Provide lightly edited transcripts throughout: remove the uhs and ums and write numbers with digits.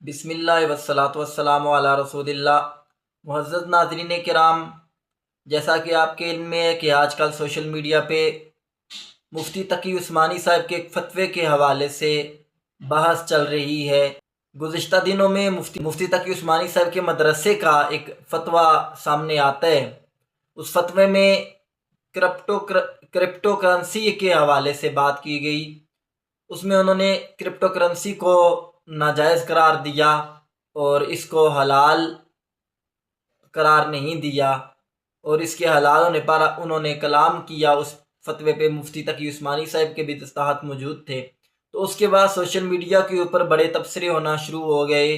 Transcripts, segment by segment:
بسم اللہ والصلاۃ والسلام علی رسول اللہ۔ معزز ناظرین کرام، جیسا کہ آپ کے علم میں ہے کہ آج کل سوشل میڈیا پہ مفتی تقی عثمانی صاحب کے ایک فتوے کے حوالے سے بحث چل رہی ہے۔ گزشتہ دنوں میں مفتی تقی عثمانی صاحب کے مدرسے کا ایک فتویٰ سامنے آتا ہے۔ اس فتوے میں کرپٹو کرنسی کے حوالے سے بات کی گئی۔ اس میں انہوں نے کرپٹو کرنسی کو ناجائز قرار دیا اور اس کو حلال قرار نہیں دیا، اور اس کے حلال ہونے پر انہوں نے کلام کیا۔ اس فتوے پہ مفتی تقی عثمانی صاحب کے بھی دستخط موجود تھے۔ تو اس کے بعد سوشل میڈیا کے اوپر بڑے تبصرے ہونا شروع ہو گئے،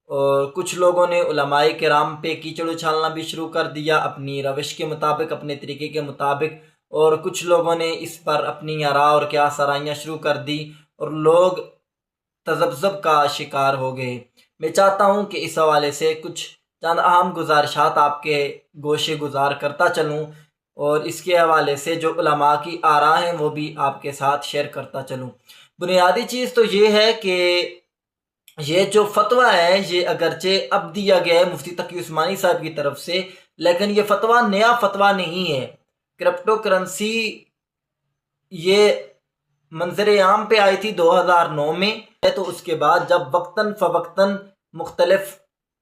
اور کچھ لوگوں نے علماء کرام پہ کیچڑ اچھالنا بھی شروع کر دیا اپنی روش کے مطابق، اپنے طریقے کے مطابق، اور کچھ لوگوں نے اس پر اپنی آراء اور قیاس آرائیاں شروع کر دی، اور لوگ تذبذب کا شکار ہو گئے۔ میں چاہتا ہوں کہ اس حوالے سے کچھ چند اہم گزارشات آپ کے گوشے گزار کرتا چلوں، اور اس کے حوالے سے جو علماء کی آراء ہیں وہ بھی آپ کے ساتھ شیئر کرتا چلوں۔ بنیادی چیز تو یہ ہے کہ یہ جو فتویٰ ہے یہ اگرچہ اب دیا گیا ہے مفتی تقی عثمانی صاحب کی طرف سے، لیکن یہ فتویٰ نیا فتویٰ نہیں ہے۔ کرپٹو کرنسی یہ منظر عام پہ آئی تھی 2009 میں، تو اس کے بعد جب وقتاً فوقتاً مختلف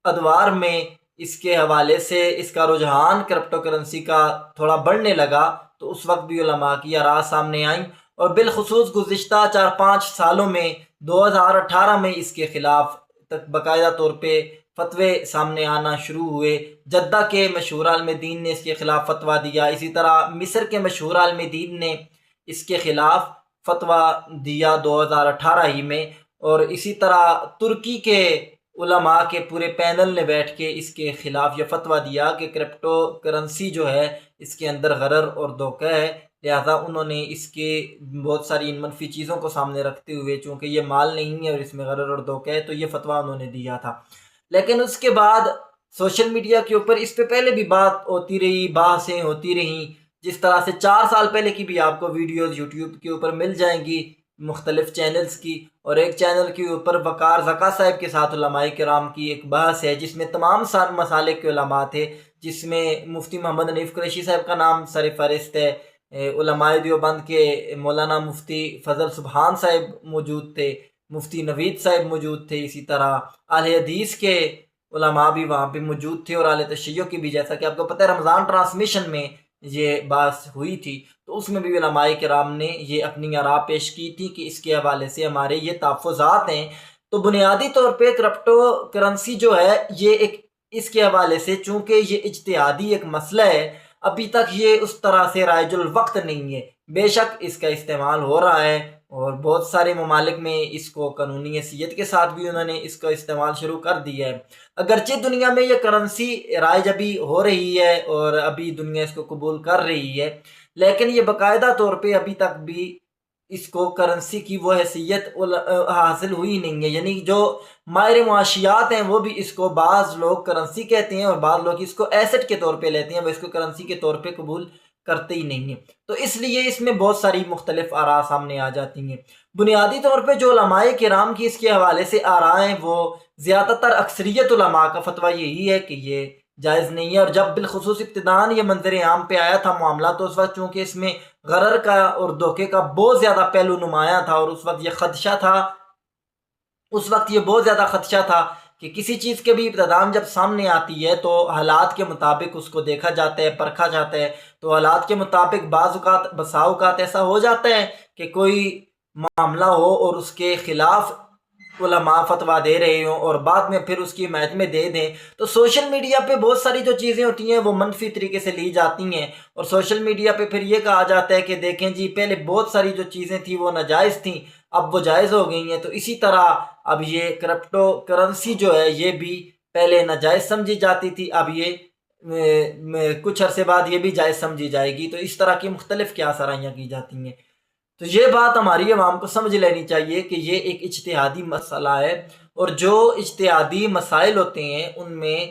ادوار میں اس کے حوالے سے اس کا رجحان کرپٹو کرنسی کا تھوڑا بڑھنے لگا، تو اس وقت بھی علماء کی آراء سامنے آئیں، اور بالخصوص گزشتہ 4-5 سالوں میں 2018 میں اس کے خلاف باقاعدہ طور پہ فتوے سامنے آنا شروع ہوئے۔ جدہ کے مشہور عالم دین نے اس کے خلاف فتویٰ دیا، اسی طرح مصر کے مشہور عالم دین نے اس کے خلاف فتویٰ دیا 2018 ہی میں، اور اسی طرح ترکی کے علماء کے پورے پینل نے بیٹھ کے اس کے خلاف یہ فتویٰ دیا کہ کرپٹو کرنسی جو ہے اس کے اندر غرر اور دھوکہ ہے، لہذا انہوں نے اس کے بہت ساری منفی چیزوں کو سامنے رکھتے ہوئے، چونکہ یہ مال نہیں ہے اور اس میں غرر اور دھوکہ ہے، تو یہ فتویٰ انہوں نے دیا تھا۔ لیکن اس کے بعد سوشل میڈیا کے اوپر اس پہ پہلے بھی بات ہوتی رہی، بحثیں ہوتی رہیں، جس طرح سے 4 سال پہلے کی بھی آپ کو ویڈیوز یوٹیوب کے اوپر مل جائیں گی مختلف چینلز کی، اور ایک چینل کے اوپر وقار زکا صاحب کے ساتھ علماء کرام کی ایک بحث ہے جس میں تمام مسالک کے علماء تھے، جس میں مفتی محمد حنیف قریشی صاحب کا نام سر فہرست ہے، علماء دیوبند کے مولانا مفتی فضل سبحان صاحب موجود تھے، مفتی نوید صاحب موجود تھے، اسی طرح اہل حدیث کے علماء بھی وہاں پہ موجود تھے، اور اہل تشیع کی بھی، جیسا کہ آپ کو پتہ ہے رمضان ٹرانسمیشن میں یہ بات ہوئی تھی، تو اس میں بھی علماء کرام نے یہ اپنی آراء پیش کی تھی کہ اس کے حوالے سے ہمارے یہ تحفظات ہیں۔ تو بنیادی طور پہ کرپٹو کرنسی جو ہے یہ ایک اس کے حوالے سے، چونکہ یہ اجتہادی ایک مسئلہ ہے، ابھی تک یہ اس طرح سے رائج الوقت نہیں ہے۔ بے شک اس کا استعمال ہو رہا ہے، اور بہت سارے ممالک میں اس کو قانونی حیثیت کے ساتھ بھی انہوں نے اس کا استعمال شروع کر دیا ہے۔ اگرچہ دنیا میں یہ کرنسی رائج ابھی ہو رہی ہے اور ابھی دنیا اس کو قبول کر رہی ہے، لیکن یہ باقاعدہ طور پہ ابھی تک بھی اس کو کرنسی کی وہ حیثیت حاصل ہوئی نہیں ہے۔ یعنی جو ماہر معاشیات ہیں وہ بھی اس کو، بعض لوگ کرنسی کہتے ہیں اور بعض لوگ اس کو ایسٹ کے طور پہ لیتے ہیں، وہ اس کو کرنسی کے طور پہ قبول کرتے ہی نہیں ہیں۔ تو اس لیے اس میں بہت ساری مختلف آراء سامنے آ جاتی ہیں۔ بنیادی طور پہ جو علماء کرام کی اس کے حوالے سے آراء ہیں، وہ زیادہ تر اکثریت علماء کا فتویٰ یہی ہے کہ یہ جائز نہیں ہے، اور جب بالخصوص ابتداءً یہ منظر عام پہ آیا تھا معاملہ، تو اس وقت چونکہ اس میں غرر کا اور دھوکے کا بہت زیادہ پہلو نمایاں تھا، اور اس وقت یہ بہت زیادہ خدشہ تھا کہ کسی چیز کے بھی ابتداءً جب سامنے آتی ہے تو حالات کے مطابق اس کو دیکھا جاتا ہے، پرکھا جاتا ہے، تو حالات کے مطابق بسا اوقات ایسا ہو جاتا ہے کہ کوئی معاملہ ہو اور اس کے خلاف علماء فتویٰ دے رہے ہوں اور بعد میں پھر اس کی حمایت میں دے دیں، تو سوشل میڈیا پہ بہت ساری جو چیزیں ہوتی ہیں وہ منفی طریقے سے لی جاتی ہیں، اور سوشل میڈیا پہ پھر یہ کہا جاتا ہے کہ دیکھیں جی پہلے بہت ساری جو چیزیں تھیں وہ ناجائز تھیں، اب وہ جائز ہو گئی ہیں۔ تو اسی طرح اب یہ کرپٹو کرنسی جو ہے یہ بھی پہلے ناجائز سمجھی جاتی تھی، اب یہ کچھ عرصے بعد یہ بھی جائز سمجھی جائے گی، تو اس طرح کی مختلف قیاس آرائیاں کی جاتی ہیں۔ تو یہ بات ہماری عوام کو سمجھ لینی چاہیے کہ یہ ایک اجتہادی مسئلہ ہے، اور جو اجتہادی مسائل ہوتے ہیں ان میں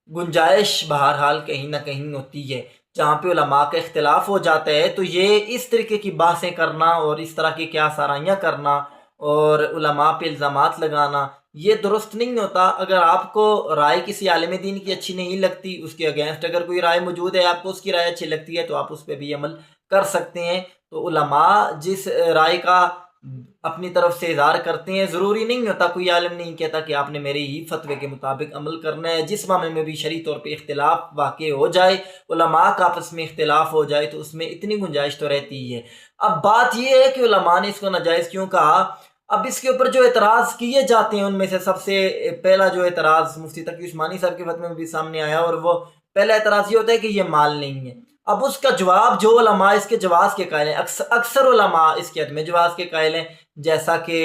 گنجائش بہرحال کہیں نہ کہیں ہوتی ہے، جہاں پہ علماء کا اختلاف ہو جاتا ہے، تو یہ اس طریقے کی بحثیں کرنا اور اس طرح کی قیاس آرائیاں کرنا اور علماء پہ الزامات لگانا یہ درست نہیں ہوتا۔ اگر آپ کو رائے کسی عالم دین کی اچھی نہیں لگتی، اس کے اگینسٹ اگر کوئی رائے موجود ہے، آپ کو اس کی رائے اچھی لگتی ہے تو آپ اس پہ بھی عمل کر سکتے ہیں۔ تو علماء جس رائے کا اپنی طرف سے اظہار کرتے ہیں، ضروری نہیں ہوتا، کوئی عالم نہیں کہتا کہ آپ نے میرے ہی فتوے کے مطابق عمل کرنا ہے۔ جس معاملے میں بھی شرعی طور پہ اختلاف واقع ہو جائے، علماء کا آپس میں اختلاف ہو جائے، تو اس میں اتنی گنجائش تو رہتی ہی ہے۔ اب بات یہ ہے کہ علماء نے اس کو ناجائز کیوں کہا۔ اب اس کے اوپر جو اعتراض کیے جاتے ہیں ان میں سے سب سے پہلا جو اعتراض مفتی تقی عثمانی صاحب کے فتوے میں بھی سامنے آیا، اور وہ پہلا اعتراض یہ ہوتا ہے کہ یہ مال نہیں ہے۔ اب اس کا جواب جو علماء اس کے جواز کے قائل ہیں، اکثر علماء اس کے عدم جواز کے قائل ہیں، جیسا کہ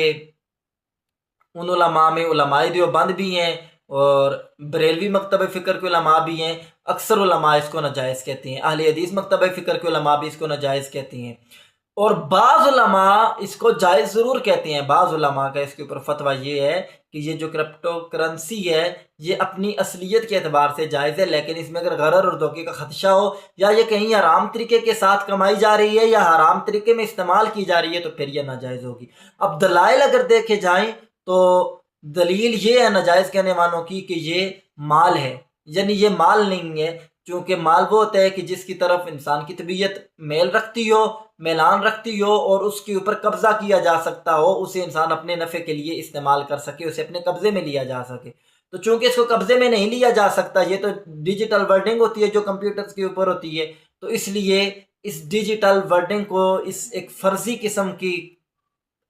ان علماء میں علماء دیوبند بھی ہیں اور بریلوی مکتب فکر کے علماء بھی ہیں۔ اکثر علماء اس کو ناجائز کہتے ہیں، اہل حدیث مکتب فکر کے علماء بھی اس کو ناجائز کہتے ہیں، اور بعض علماء اس کو جائز ضرور کہتے ہیں۔ بعض علماء کا اس کے اوپر فتویٰ یہ ہے کہ یہ جو کرپٹو کرنسی ہے یہ اپنی اصلیت کے اعتبار سے جائز ہے، لیکن اس میں اگر غرر اور دھوکے کا خدشہ ہو، یا یہ کہیں حرام طریقے کے ساتھ کمائی جا رہی ہے یا حرام طریقے میں استعمال کی جا رہی ہے، تو پھر یہ ناجائز ہوگی۔ اب دلائل اگر دیکھے جائیں تو دلیل یہ ہے ناجائز کہنے والوں کی کہ یہ مال ہے، یعنی یہ مال نہیں ہے، چونکہ مال وہ ہوتا ہے کہ جس کی طرف انسان کی طبیعت میل رکھتی ہو، میلان رکھتی ہو، اور اس کے اوپر قبضہ کیا جا سکتا ہو، اسے انسان اپنے نفع کے لیے استعمال کر سکے، اسے اپنے قبضے میں لیا جا سکے۔ تو چونکہ اس کو قبضے میں نہیں لیا جا سکتا، یہ تو ڈیجیٹل ورڈنگ ہوتی ہے جو کمپیوٹرز کے اوپر ہوتی ہے، تو اس لیے اس ڈیجیٹل ورڈنگ کو، اس ایک فرضی قسم کی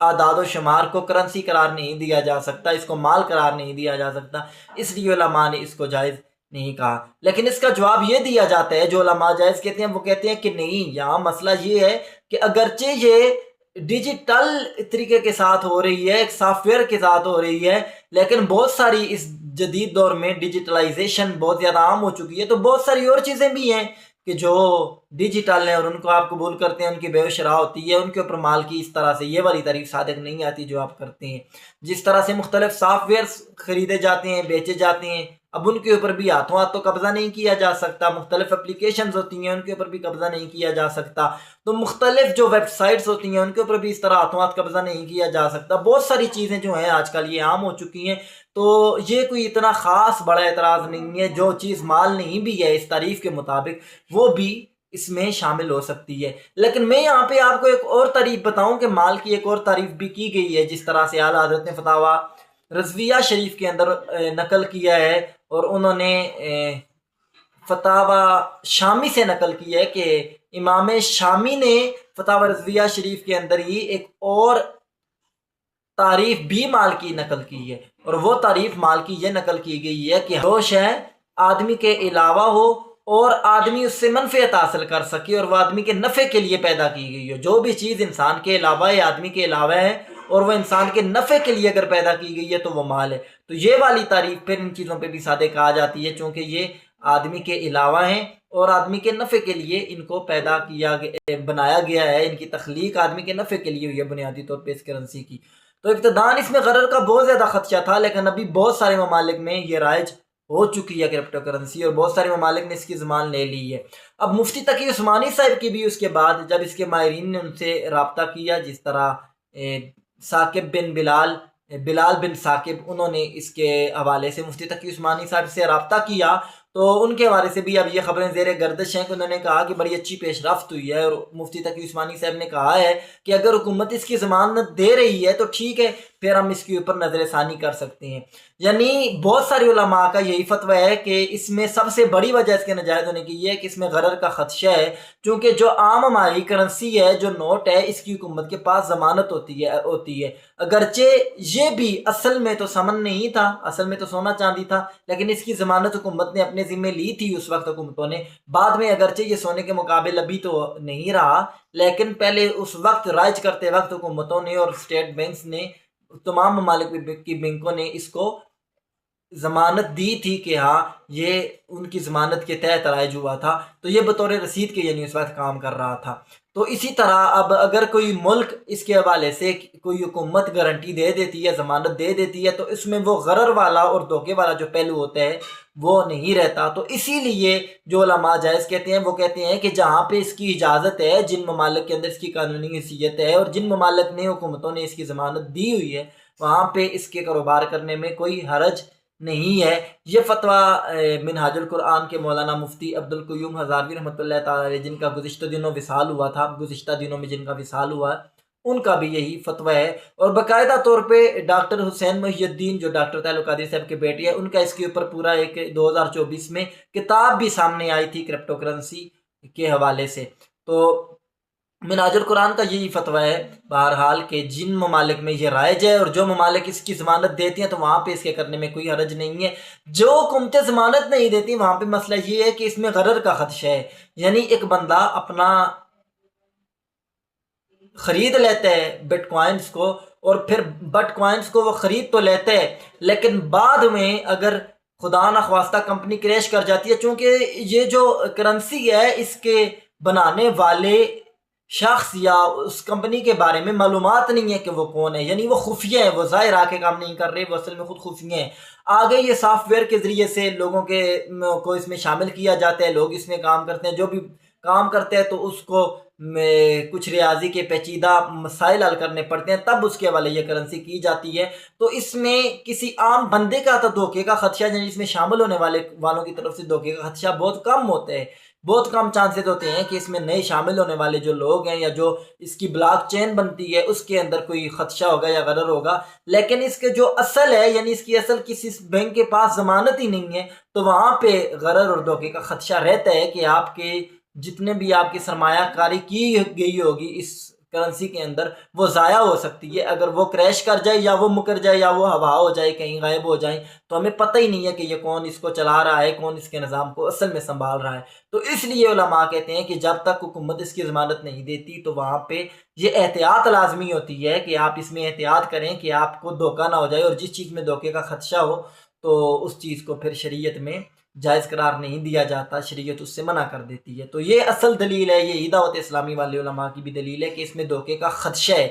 اعداد و شمار کو کرنسی قرار نہیں دیا جا سکتا، اس کو مال قرار نہیں دیا جا سکتا، اس لیے علماء نے اس کو جائز نہیں کہا۔ لیکن اس کا جواب یہ دیا جاتا ہے، جو علماء جائز کہتے ہیں وہ کہتے ہیں کہ نہیں، یہاں مسئلہ یہ ہے کہ اگرچہ یہ ڈیجیٹل طریقے کے ساتھ ہو رہی ہے، ایک سافٹ ویئر کے ساتھ ہو رہی ہے، لیکن بہت ساری اس جدید دور میں ڈیجیٹلائزیشن بہت زیادہ عام ہو چکی ہے، تو بہت ساری اور چیزیں بھی ہیں کہ جو ڈیجیٹل ہیں اور ان کو آپ قبول کرتے ہیں، ان کی بے و شرح ہوتی ہے، ان کے اوپر مال کی اس طرح سے یہ والی تعریف صادق نہیں آتی جو آپ کرتے ہیں۔ جس طرح سے مختلف سافٹ ویئرز خریدے جاتے ہیں، بیچے جاتے ہیں، اب ان کے اوپر بھی ہاتھوں ہاتھ تو قبضہ نہیں کیا جا سکتا، مختلف اپلیکیشنز ہوتی ہیں ان کے اوپر بھی قبضہ نہیں کیا جا سکتا، تو مختلف جو ویب سائٹس ہوتی ہیں ان کے اوپر بھی اس طرح ہاتھوں ہاتھ قبضہ نہیں کیا جا سکتا۔ بہت ساری چیزیں جو ہیں آج کل یہ عام ہو چکی ہیں، تو یہ کوئی اتنا خاص بڑا اعتراض نہیں ہے۔ جو چیز مال نہیں بھی ہے اس تعریف کے مطابق، وہ بھی اس میں شامل ہو سکتی ہے۔ لیکن میں یہاں پہ آپ کو ایک اور تعریف بتاؤں کہ مال کی ایک اور تعریف بھی کی گئی ہے، جس طرح سے اعلیٰ حضرت نے فتاویٰ رضویہ شریف کے اندر نقل کیا ہے، اور انہوں نے فتاویٰ شامی سے نقل کی ہے کہ امام شامی نے فتاویٰ رضویہ شریف کے اندر ہی ایک اور تعریف بھی مال کی نقل کی ہے، اور وہ تعریف مال کی یہ نقل کی گئی ہے کہ جو شے آدمی کے علاوہ ہو اور آدمی اس سے منفعت حاصل کر سکے اور وہ آدمی کے نفع کے لیے پیدا کی گئی ہو، جو بھی چیز انسان کے علاوہ ہے، آدمی کے علاوہ ہے، اور وہ انسان کے نفع کے لیے اگر پیدا کی گئی ہے تو وہ مال ہے۔ تو یہ والی تعریف پھر ان چیزوں پہ بھی صادق کہا جاتی ہے، چونکہ یہ آدمی کے علاوہ ہیں اور آدمی کے نفع کے لیے ان کو پیدا کیا بنایا گیا ہے، ان کی تخلیق آدمی کے نفع کے لیے ہوئی ہے بنیادی طور پہ اس کرنسی کی۔ تو ابتداً اس میں غرر کا بہت زیادہ خدشہ تھا، لیکن ابھی بہت سارے ممالک میں یہ رائج ہو چکی ہے کرپٹو کرنسی، اور بہت سارے ممالک نے اس کی زمان لے لی ہے۔ اب مفتی تقی عثمانی صاحب کی بھی اس کے بعد جب اس کے ماہرین نے ان سے رابطہ کیا، جس طرح ثاقب بن بلال بن ثاقب، انہوں نے اس کے حوالے سے مفتی تقی عثمانی صاحب سے رابطہ کیا، تو ان کے حوالے سے بھی اب یہ خبریں زیر گردش ہیں کہ انہوں نے کہا کہ بڑی اچھی پیش رفت ہوئی ہے، اور مفتی تقی عثمانی صاحب نے کہا ہے کہ اگر حکومت اس کی ضمانت دے رہی ہے تو ٹھیک ہے، پھر ہم اس کے اوپر نظر ثانی کر سکتے ہیں۔ یعنی بہت ساری علماء کا یہی فتویٰ ہے کہ اس میں سب سے بڑی وجہ اس کے ناجائز ہونے کی یہ ہے کہ اس میں غرر کا خدشہ ہے، چونکہ جو عام ہماری کرنسی ہے، جو نوٹ ہے، اس کی حکومت کے پاس ضمانت ہوتی ہے، اگرچہ یہ بھی اصل میں تو سمن نہیں تھا، اصل میں تو سونا چاندی تھا، لیکن اس کی ضمانت حکومت نے اپنے ذمہ لی تھی اس وقت حکومتوں نے، بعد میں اگرچہ یہ سونے کے مقابل ابھی تو نہیں رہا، لیکن پہلے اس وقت رائج کرتے وقت حکومتوں نے اور اسٹیٹ بینکس نے، تمام ممالک کی بینکوں نے اس کو ضمانت دی تھی کہ ہاں یہ ان کی ضمانت کے تحت رائج ہوا تھا، تو یہ بطور رسید کے یعنی اس وقت کام کر رہا تھا۔ تو اسی طرح اب اگر کوئی ملک اس کے حوالے سے کوئی حکومت گارنٹی دے دیتی ہے، ضمانت دے دیتی ہے، تو اس میں وہ غرر والا اور دھوکے والا جو پہلو ہوتا ہے وہ نہیں رہتا۔ تو اسی لیے جو علماء جائز کہتے ہیں وہ کہتے ہیں کہ جہاں پہ اس کی اجازت ہے، جن ممالک کے اندر اس کی قانونی حیثیت ہے اور جن ممالک نے حکومتوں نے اس کی ضمانت دی ہوئی ہے، وہاں پہ اس کے کاروبار کرنے میں کوئی حرج نہیں ہے۔ یہ فتویٰ منہاج القرآن کے مولانا مفتی عبدالقیوم ہزاروی رحمۃ اللہ تعالیٰ علیہ، جن کا گزشتہ دنوں وصال ہوا تھا، گزشتہ دنوں میں جن کا وصال ہوا ہے، ان کا بھی یہی فتویٰ ہے۔ اور باقاعدہ طور پہ ڈاکٹر حسین محی الدین جو ڈاکٹر طاہر القادری صاحب کے بیٹے ہیں، ان کا اس کے اوپر پورا ایک 2024 میں کتاب بھی سامنے آئی تھی کرپٹو کرنسی کے حوالے سے۔ تو منہاج القرآن کا یہی فتویٰ ہے بہرحال کہ جن ممالک میں یہ رائج ہے اور جو ممالک اس کی ضمانت دیتی ہیں تو وہاں پہ اس کے کرنے میں کوئی حرج نہیں ہے۔ جو حکومتیں ضمانت نہیں دیتی وہاں پہ مسئلہ یہ ہے کہ اس میں غرر کا خدشہ ہے، یعنی ایک بندہ اپنا خرید لیتا ہے بٹ کوائنس کو، اور پھر بٹ کوائنس کو وہ خرید تو لیتا ہے، لیکن بعد میں اگر خدا نخواستہ کمپنی کریش کر جاتی ہے، چونکہ یہ جو کرنسی ہے اس کے بنانے والے شخص یا اس کمپنی کے بارے میں معلومات نہیں ہے کہ وہ کون ہے، یعنی وہ خفیہ ہے، وہ ظاہر آ کے کام نہیں کر رہے، وہ اصل میں خود خفیہ ہیں۔ آگے یہ سافٹ ویئر کے ذریعے سے لوگوں کو اس میں شامل کیا جاتا ہے، لوگ اس میں کام کرتے ہیں، جو بھی کام کرتے ہیں تو اس کو کچھ ریاضی کے پیچیدہ مسائل حل کرنے پڑتے ہیں، تب اس کے حوالے یہ کرنسی کی جاتی ہے۔ تو اس میں کسی عام بندے کا تو دھوکے کا خدشہ، یعنی اس میں شامل ہونے والوں کی طرف سے دھوکے کا خدشہ بہت کم ہوتا ہے، بہت کم چانسز ہوتے ہیں کہ اس میں نئے شامل ہونے والے جو لوگ ہیں یا جو اس کی بلاک چین بنتی ہے اس کے اندر کوئی خدشہ ہوگا یا غرر ہوگا۔ لیکن اس کے جو اصل ہے، یعنی اس کی اصل کسی بینک کے پاس ضمانت ہی نہیں ہے، تو وہاں پہ غرر اور دھوکے کا خدشہ رہتا ہے کہ آپ کے جتنے بھی آپ کی سرمایہ کاری کی گئی ہوگی اس کرنسی کے اندر وہ ضائع ہو سکتی ہے۔ اگر وہ کریش کر جائے یا وہ مکر جائے یا وہ ہوا ہو جائے، کہیں غائب ہو جائیں، تو ہمیں پتہ ہی نہیں ہے کہ یہ کون اس کو چلا رہا ہے، کون اس کے نظام کو اصل میں سنبھال رہا ہے۔ تو اس لیے علماء کہتے ہیں کہ جب تک حکومت اس کی ضمانت نہیں دیتی تو وہاں پہ یہ احتیاط لازمی ہوتی ہے کہ آپ اس میں احتیاط کریں کہ آپ کو دھوکہ نہ ہو جائے، اور جس چیز میں دھوکے کا خدشہ ہو تو اس چیز کو پھر شریعت میں جائز قرار نہیں دیا جاتا، شریعت اس سے منع کر دیتی ہے۔ تو یہ اصل دلیل ہے، یہ دعوت اسلامی والے علماء کی بھی دلیل ہے کہ اس میں دھوکے کا خدشہ ہے۔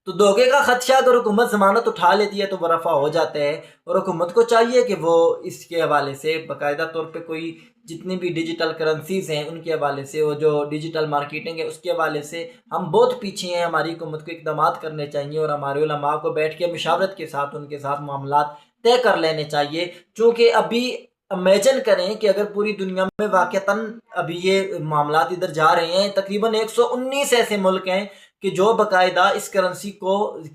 تو دھوکے کا خدشہ اگر حکومت ضمانت اٹھا لیتی ہے تو وہ رفع ہو جاتا ہے، اور حکومت کو چاہیے کہ وہ اس کے حوالے سے باقاعدہ طور پہ کوئی جتنی بھی ڈیجیٹل کرنسیز ہیں ان کے حوالے سے، وہ جو ڈیجیٹل مارکیٹنگ ہے اس کے حوالے سے ہم بہت پیچھے ہیں، ہماری حکومت کو اقدامات کرنے چاہیے اور ہمارے علماء کو بیٹھ کے مشاورت کے ساتھ ان کے ساتھ معاملات طے کر لینے چاہیے۔ چونکہ ابھی امیجن کریں کہ اگر پوری دنیا میں واقعتاً ابھی یہ معاملات ادھر جا رہے ہیں، تقریباً 119 ایسے ملک ہیں کہ جو باقاعدہ اس کرنسی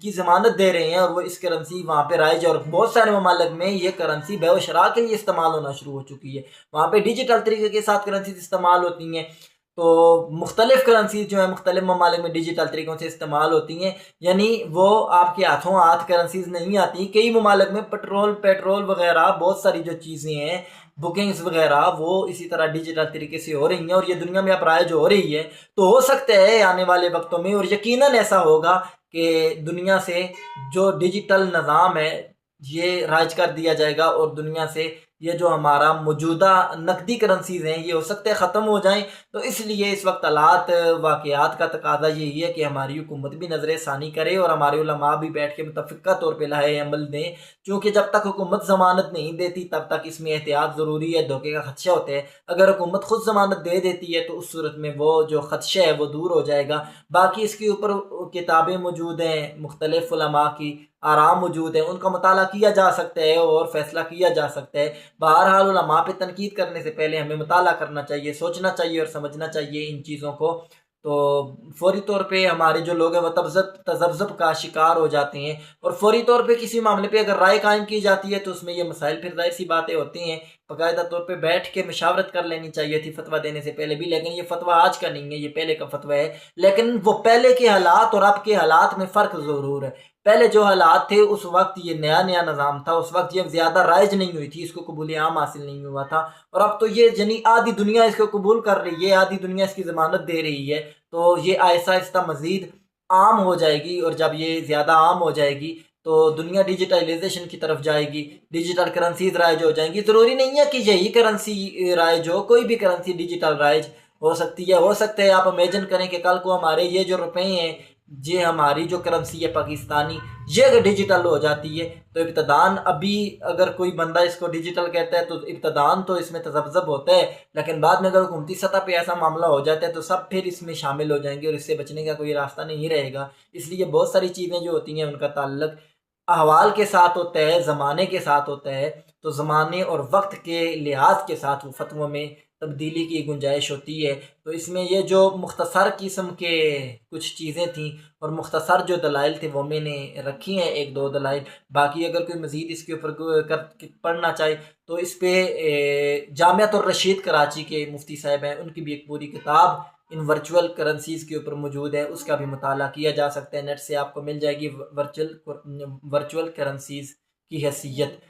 کی ضمانت دے رہے ہیں، اور وہ اس کرنسی وہاں پہ رائج ہے، اور بہت سارے ممالک میں یہ کرنسی بے و شراء کے لیے استعمال ہونا شروع ہو چکی ہے، وہاں پہ ڈیجیٹل طریقے کے ساتھ کرنسیز استعمال ہوتی ہیں۔ تو مختلف کرنسیز جو ہیں مختلف ممالک میں ڈیجیٹل طریقوں سے استعمال ہوتی ہیں، یعنی وہ آپ کے ہاتھوں ہاتھ کرنسیز نہیں آتی۔ کئی ممالک میں پیٹرول وغیرہ بہت ساری جو چیزیں ہیں، بکنگز وغیرہ، وہ اسی طرح ڈیجیٹل طریقے سے ہو رہی ہیں، اور یہ دنیا میں اب رائج ہو رہی ہے۔ تو ہو سکتا ہے آنے والے وقتوں میں، اور یقیناً ایسا ہوگا کہ دنیا سے جو ڈیجیٹل نظام ہے یہ رائج کر دیا جائے گا، اور دنیا سے یہ جو ہمارا موجودہ نقدی کرنسیز ہیں یہ ہو سکتے ہیں ختم ہو جائیں۔ تو اس لیے اس وقت حالات واقعات کا تقاضا یہی ہے کہ ہماری حکومت بھی نظر ثانی کرے اور ہمارے علماء بھی بیٹھ کے متفقہ طور پہ لائحہ عمل دیں، کیونکہ جب تک حکومت ضمانت نہیں دیتی تب تک اس میں احتیاط ضروری ہے، دھوکے کا خدشہ ہوتا ہے۔ اگر حکومت خود ضمانت دے دیتی ہے تو اس صورت میں وہ جو خدشہ ہے وہ دور ہو جائے گا۔ باقی اس کے اوپر کتابیں موجود ہیں، مختلف علماء کی آراء موجود ہیں، ان کا مطالعہ کیا جا سکتا ہے اور فیصلہ کیا جا سکتا ہے۔ بہرحال علماء پہ تنقید کرنے سے پہلے ہمیں مطالعہ کرنا چاہیے، سوچنا چاہیے اور سمجھنا چاہیے ان چیزوں کو۔ تو فوری طور پہ ہمارے جو لوگ ہیں وہ تذبذب کا شکار ہو جاتے ہیں، اور فوری طور پہ کسی معاملے پہ اگر رائے قائم کی جاتی ہے تو اس میں یہ مسائل پھر ظاہر سی باتیں ہوتی ہیں۔ باقاعدہ طور پہ بیٹھ کے مشاورت کر لینی چاہیے تھی فتویٰ دینے سے پہلے بھی، لیکن یہ فتویٰ آج کا نہیں ہے، یہ پہلے کا فتویٰ ہے۔ لیکن وہ پہلے کے حالات اور اب کے حالات میں فرق ضرور ہے۔ پہلے جو حالات تھے اس وقت یہ نیا نظام تھا، اس وقت یہ زیادہ رائج نہیں ہوئی تھی، اس کو قبول عام حاصل نہیں ہوا تھا، اور اب تو یہ یعنی آدھی دنیا اس کو قبول کر رہی ہے، آدھی دنیا اس کی ضمانت دے رہی ہے۔ تو یہ آہستہ آہستہ مزید عام ہو جائے گی، اور جب یہ زیادہ عام ہو جائے گی تو دنیا ڈیجیٹائلیزیشن کی طرف جائے گی، ڈیجیٹل کرنسیز رائج ہو جائیں گی۔ ضروری نہیں ہے کہ یہی کرنسی رائج ہو، کوئی بھی کرنسی ڈیجیٹل رائج ہو سکتی ہے۔ ہو سکتا ہے آپ امیجن کریں کہ کل کو ہمارے یہ جو روپے ہیں، یہ ہماری جو کرنسی ہے پاکستانی، یہ اگر ڈیجیٹل ہو جاتی ہے تو ابتداً ابھی اگر کوئی بندہ اس کو ڈیجیٹل کہتا ہے تو ابتداً تو اس میں تذبذب ہوتا ہے، لیکن بعد میں اگر حکومتی سطح پہ ایسا معاملہ ہو جاتا ہے تو سب پھر اس میں شامل ہو جائیں گے اور اس سے بچنے کا کوئی راستہ نہیں رہے گا۔ اس لیے بہت ساری چیزیں جو ہوتی ہیں ان کا تعلق احوال کے ساتھ ہوتا ہے، زمانے کے ساتھ ہوتا ہے، تو زمانے اور وقت کے لحاظ کے ساتھ وہ فتووں میں تبدیلی کی گنجائش ہوتی ہے۔ تو اس میں یہ جو مختصر قسم کے کچھ چیزیں تھیں اور مختصر جو دلائل تھے وہ میں نے رکھی ہیں، ایک دو دلائل۔ باقی اگر کوئی مزید اس کے اوپر پڑھنا چاہے تو اس پہ جامعۃ الرشید کراچی کے مفتی صاحب ہیں، ان کی بھی ایک پوری کتاب ان ورچوئل کرنسیز کے اوپر موجود ہے، اس کا بھی مطالعہ کیا جا سکتا ہے، نیٹ سے آپ کو مل جائے گی۔ ورچوئل کرنسیز کی حیثیت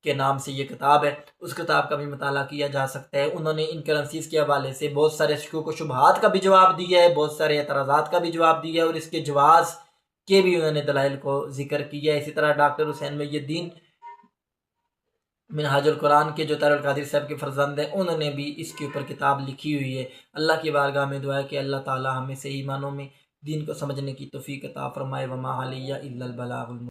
کے نام سے یہ کتاب ہے، اس کتاب کا بھی مطالعہ کیا جا سکتا ہے۔ انہوں نے ان کرنسیز کے حوالے سے بہت سارے شکوک و شبہات کا بھی جواب دیا ہے، بہت سارے اعتراضات کا بھی جواب دیا ہے، اور اس کے جواز کے بھی انہوں نے دلائل کو ذکر کیا ہے۔ اسی طرح ڈاکٹر حسین محی الدین منہاج القرآن کے جو طاہر القادری صاحب کے فرزند ہیں، انہوں نے بھی اس کے اوپر کتاب لکھی ہوئی ہے۔ اللہ کی بارگاہ میں دعا ہے کہ اللہ تعالی ہمیں صحیح معنوں میں دین کو سمجھنے کی توفیق عطا فرمائے۔ وما علیہ الا البلاغ المبین۔